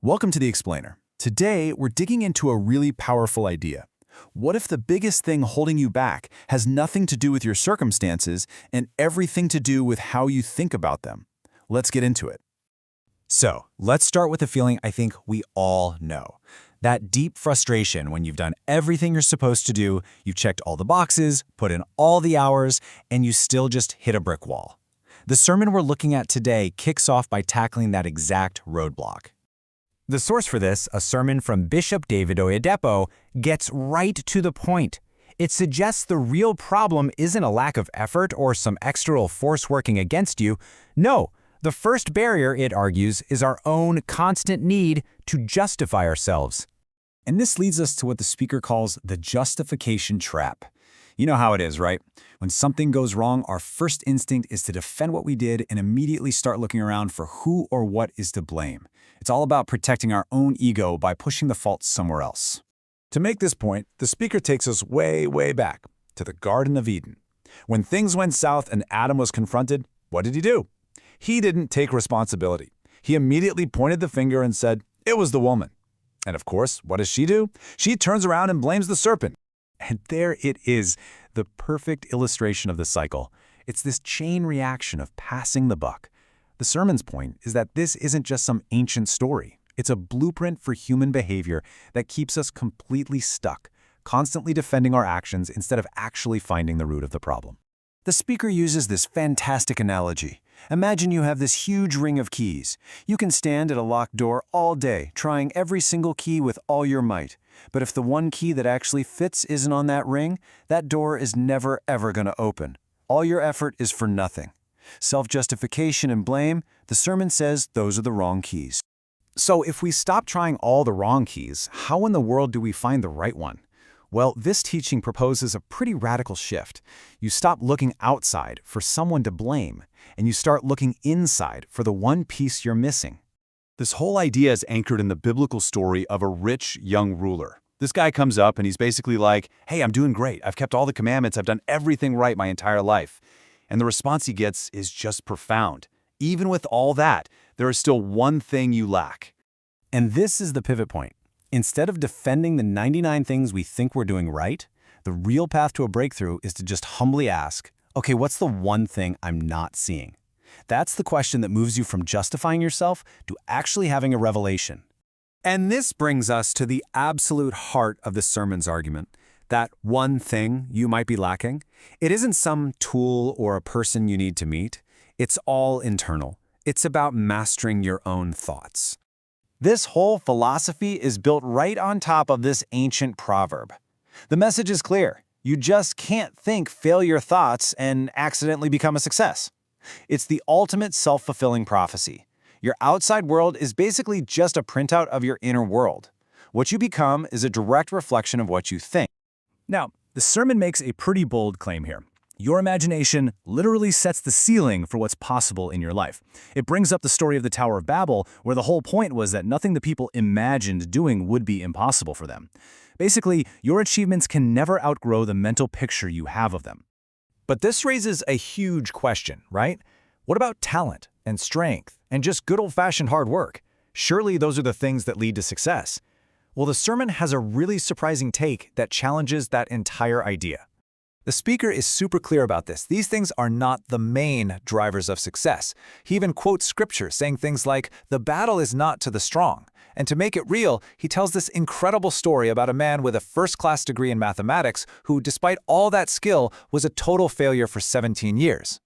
Welcome to The Explainer. Today, we're digging into a really powerful idea. What if the biggest thing holding you back has nothing to do with your circumstances and everything to do with how you think about them? Let's get into it. So, let's start with a feeling I think we all know. That deep frustration when you've done everything you're supposed to do, you've checked all the boxes, put in all the hours, and you still just hit a brick wall. The sermon we're looking at today kicks off by tackling that exact roadblock. The source for this, a sermon from Bishop David Oyedepo, gets right to the point. It suggests the real problem isn't a lack of effort or some external force working against you. No, the first barrier, it argues, is our own constant need to justify ourselves. And this leads us to what the speaker calls the justification trap. You know how it is, right? When something goes wrong, our first instinct is to defend what we did and immediately start looking around for who or what is to blame. It's all about protecting our own ego by pushing the fault somewhere else. To make this point, the speaker takes us way, way back to the Garden of Eden. When things went south and Adam was confronted, what did he do? He didn't take responsibility. He immediately pointed the finger and said, "It was the woman." And of course, what does she do? She turns around and blames the serpent. And there it is, the perfect illustration of the cycle. It's this chain reaction of passing the buck. The sermon's point is that this isn't just some ancient story. It's a blueprint for human behavior that keeps us completely stuck, constantly defending our actions instead of actually finding the root of the problem. The speaker uses this fantastic analogy. Imagine you have this huge ring of keys. You can stand at a locked door all day, trying every single key with all your might. But if the one key that actually fits isn't on that ring, that door is never ever going to open. All your effort is for nothing. Self-justification and blame, the sermon says those are the wrong keys. So if we stop trying all the wrong keys, how in the world do we find the right one? Well, this teaching proposes a pretty radical shift. You stop looking outside for someone to blame, and you start looking inside for the one piece you're missing. This whole idea is anchored in the biblical story of a rich young ruler. This guy comes up and he's basically like, "Hey, I'm doing great. I've kept all the commandments. I've done everything right my entire life." And the response he gets is just profound. Even with all that, there is still one thing you lack. And this is the pivot point. Instead of defending the 99 things we think we're doing right, the real path to a breakthrough is to just humbly ask, okay, what's the one thing I'm not seeing? That's the question that moves you from justifying yourself to actually having a revelation. And this brings us to the absolute heart of the sermon's argument. That one thing you might be lacking, it isn't some tool or a person you need to meet. It's all internal. It's about mastering your own thoughts. This whole philosophy is built right on top of this ancient proverb. The message is clear. You just can't think failure thoughts and accidentally become a success. It's the ultimate self-fulfilling prophecy. Your outside world is basically just a printout of your inner world. What you become is a direct reflection of what you think. Now, the sermon makes a pretty bold claim here. Your imagination literally sets the ceiling for what's possible in your life. It brings up the story of the Tower of Babel, where the whole point was that nothing the people imagined doing would be impossible for them. Basically, your achievements can never outgrow the mental picture you have of them. But this raises a huge question, right? What about talent and strength and just good old-fashioned hard work? Surely those are the things that lead to success. Well, the sermon has a really surprising take that challenges that entire idea. The speaker is super clear about this. These things are not the main drivers of success. He even quotes scripture saying things like, "The battle is not to the strong." And to make it real, he tells this incredible story about a man with a first-class degree in mathematics who, despite all that skill, was a total failure for 17 years.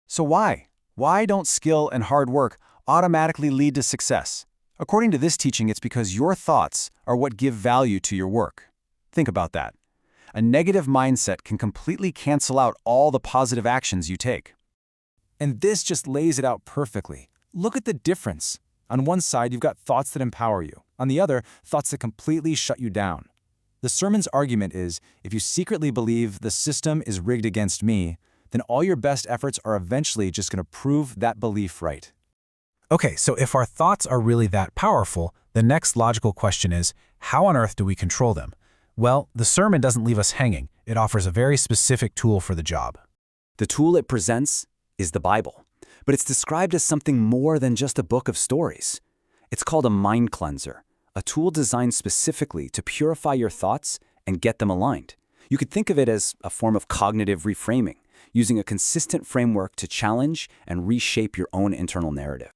So why? Why don't skill and hard work automatically lead to success? According to this teaching, it's because your thoughts are what give value to your work. Think about that. A negative mindset can completely cancel out all the positive actions you take. And this just lays it out perfectly. Look at the difference. On one side, you've got thoughts that empower you. On the other, thoughts that completely shut you down. The sermon's argument is, if you secretly believe the system is rigged against me, then all your best efforts are eventually just going to prove that belief right. Okay, so if our thoughts are really that powerful, the next logical question is, how on earth do we control them? Well, the sermon doesn't leave us hanging. It offers a very specific tool for the job. The tool it presents is the Bible, but it's described as something more than just a book of stories. It's called a mind cleanser, a tool designed specifically to purify your thoughts and get them aligned. You could think of it as a form of cognitive reframing, using a consistent framework to challenge and reshape your own internal narrative.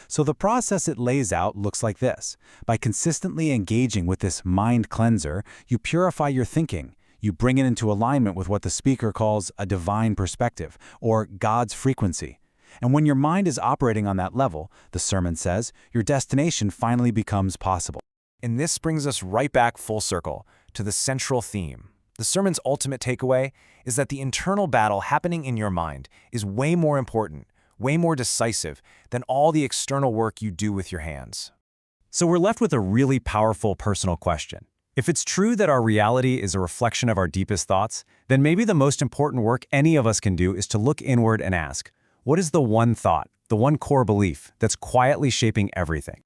So the process it lays out looks like this. By consistently engaging with this mind cleanser, you purify your thinking. You bring it into alignment with what the speaker calls a divine perspective, or God's frequency. And when your mind is operating on that level, the sermon says, your destination finally becomes possible. And this brings us right back full circle to the central theme. The sermon's ultimate takeaway is that the internal battle happening in your mind is way more important, way more decisive than all the external work you do with your hands. So we're left with a really powerful personal question. If it's true that our reality is a reflection of our deepest thoughts, then maybe the most important work any of us can do is to look inward and ask, what is the one thought, the one core belief that's quietly shaping everything?